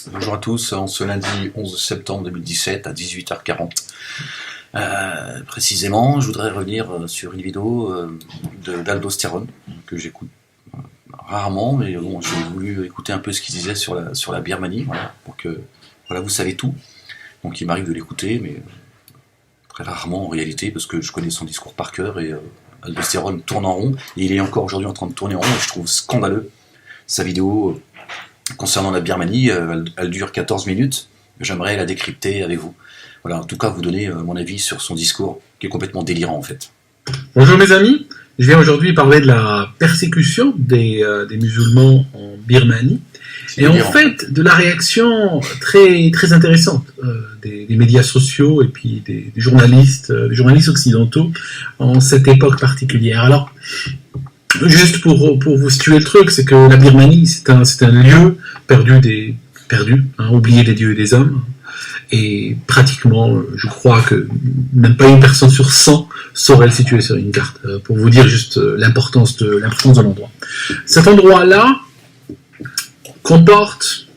Bonjour à tous, en ce lundi 11 septembre 2017 à 18h40. Précisément, je voudrais revenir sur une vidéo d'Aldostérone que j'écoute rarement, mais bon, j'ai voulu écouter un peu ce qu'il disait sur la Birmanie, voilà, pour que voilà, vous savez tout. Donc il m'arrive de l'écouter, mais très rarement en réalité, parce que je connais son discours par cœur et Aldostérone tourne en rond, et il est encore aujourd'hui en train de tourner en rond, et je trouve scandaleux sa vidéo concernant la Birmanie. Elle dure 14 minutes, j'aimerais la décrypter avec vous. Voilà, en tout cas, vous donner mon avis sur son discours, qui est complètement délirant en fait. Bonjour mes amis, je viens aujourd'hui parler de la persécution des musulmans en Birmanie, et en fait de la réaction très, très intéressante des médias sociaux et puis des journalistes occidentaux en cette époque particulière. Alors, juste pour vous situer le truc, c'est que la Birmanie, c'est un lieu perdu, oublié des dieux et des hommes, et pratiquement, je crois que même pas une personne sur 100 saurait le situer sur une carte, pour vous dire juste l'importance de l'endroit. Cet endroit-là comporte,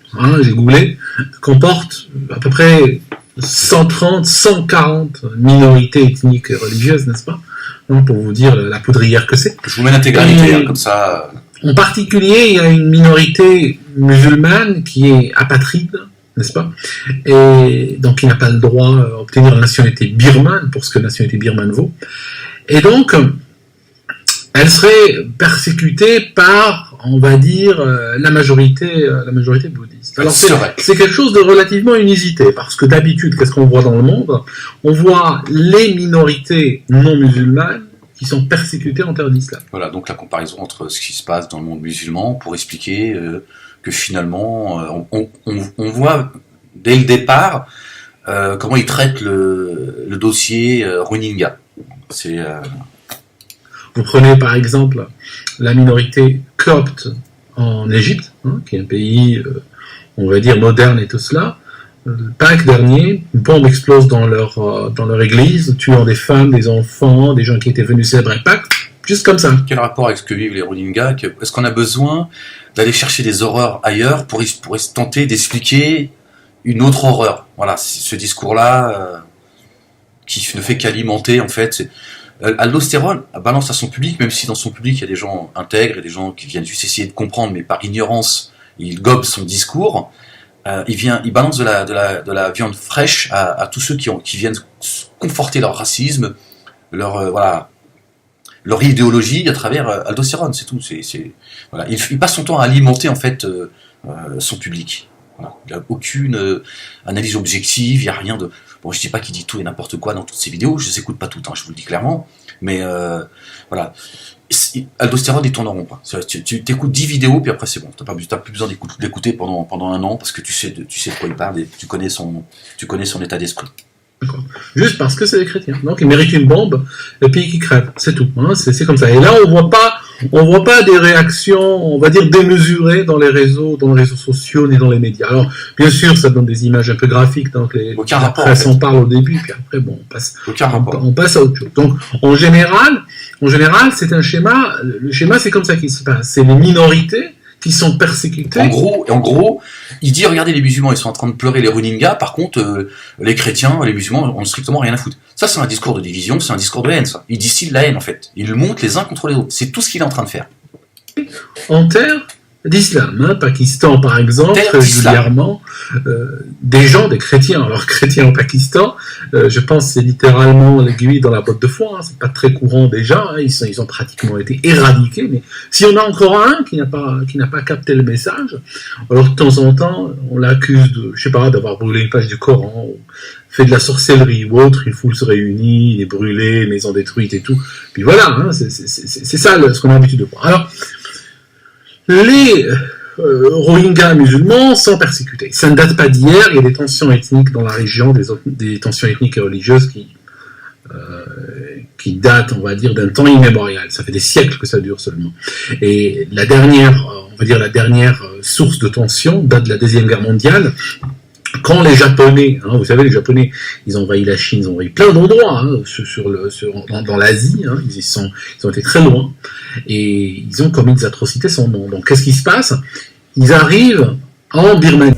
j'ai googlé, comporte à peu près 130, 140 minorités ethniques et religieuses, n'est-ce pas ? Pour vous dire la poudrière que c'est. Je vous mets l'intégralité, comme ça. En particulier, il y a une minorité musulmane qui est apatride, n'est-ce pas ? Et donc, il n'a pas le droit d'obtenir la nationalité birmane, pour ce que la nationalité birmane vaut. Et donc, elle serait persécutée par, on va dire, la majorité bouddhiste. Alors, c'est quelque chose de relativement inusité, parce que d'habitude, qu'est-ce qu'on voit dans le monde ? On voit les minorités non musulmanes qui sont persécutées en terre d'islam. Voilà, donc la comparaison entre ce qui se passe dans le monde musulman pour expliquer que finalement, on voit dès le départ comment ils traitent le dossier Rohingya. Vous prenez par exemple la minorité copte en Égypte, qui est un pays, on va dire, moderne et tout cela. Pâques dernier, une bombe explose dans leur église, tuant des femmes, des enfants, des gens qui étaient venus célébrer Pâques, juste comme ça. Quel rapport avec ce que vivent les Rohingyas ? Est-ce qu'on a besoin d'aller chercher des horreurs ailleurs pour tenter d'expliquer une autre horreur ? Voilà, ce discours-là qui ne fait qu'alimenter, en fait. Aldostérone balance à son public, même si dans son public il y a des gens intègres et des gens qui viennent juste essayer de comprendre, mais par ignorance, il gobe son discours. Il balance de la viande fraîche à tous ceux qui viennent conforter leur racisme, leur idéologie à travers Aldostérone, c'est tout. Voilà. Il passe son temps à alimenter en fait son public. Voilà. Il n'a aucune analyse objective, il n'y a rien de... Bon, je ne dis pas qu'il dit tout et n'importe quoi dans toutes ses vidéos, je ne les écoute pas toutes, je vous le dis clairement, mais voilà. Aldostérone, il tourne en rond. Tu écoutes 10 vidéos, puis après c'est bon. Tu n'as plus besoin d'écouter pendant un an, parce que tu sais de quoi il parle et tu connais son état d'esprit. D'accord. Juste parce que c'est des chrétiens. Donc ils méritent une bombe et puis qu'ils crèvent. C'est tout. C'est comme ça. Et là, on voit pas des réactions, on va dire, démesurées dans les réseaux sociaux ni dans les médias. Alors, bien sûr, ça donne des images un peu graphiques, donc la presse en parle au début, puis après, bon, on passe à autre chose. Donc, en général, c'est un schéma. Le schéma, c'est comme ça qu'il se passe. C'est les minorités qui sont persécutés. En gros, il dit, regardez, les musulmans, ils sont en train de pleurer les Rohingyas, par contre, les chrétiens, les musulmans, ont strictement rien à foutre. Ça, c'est un discours de division, c'est un discours de haine, ça. Il distille la haine, en fait. Il le monte les uns contre les autres. C'est tout ce qu'il est en train de faire. En terre d'islam, Pakistan, par exemple, régulièrement, des chrétiens, alors chrétiens au Pakistan, je pense que c'est littéralement l'aiguille dans la botte de foin, c'est pas très courant déjà, ils ont pratiquement été éradiqués, mais s'il y en a encore un qui n'a pas capté le message, alors de temps en temps, on l'accuse d'avoir brûlé une page du Coran, ou fait de la sorcellerie ou autre, une foule se réunit, il est brûlé, maison détruite et tout, puis voilà, c'est ça ce qu'on a l'habitude de voir. Alors, les Rohingyas musulmans sont persécutés. Ça ne date pas d'hier, il y a des tensions ethniques dans la région, des tensions ethniques et religieuses qui datent, on va dire, d'un temps immémorial. Ça fait des siècles que ça dure seulement. Et la dernière source de tension date de la Deuxième Guerre mondiale, quand les Japonais, vous savez, les Japonais, ils ont envahi la Chine, ils ont envahi plein d'endroits dans l'Asie, ils ont été très loin, et ils ont commis des atrocités sans nom. Donc qu'est-ce qui se passe ? Ils arrivent en Birmanie.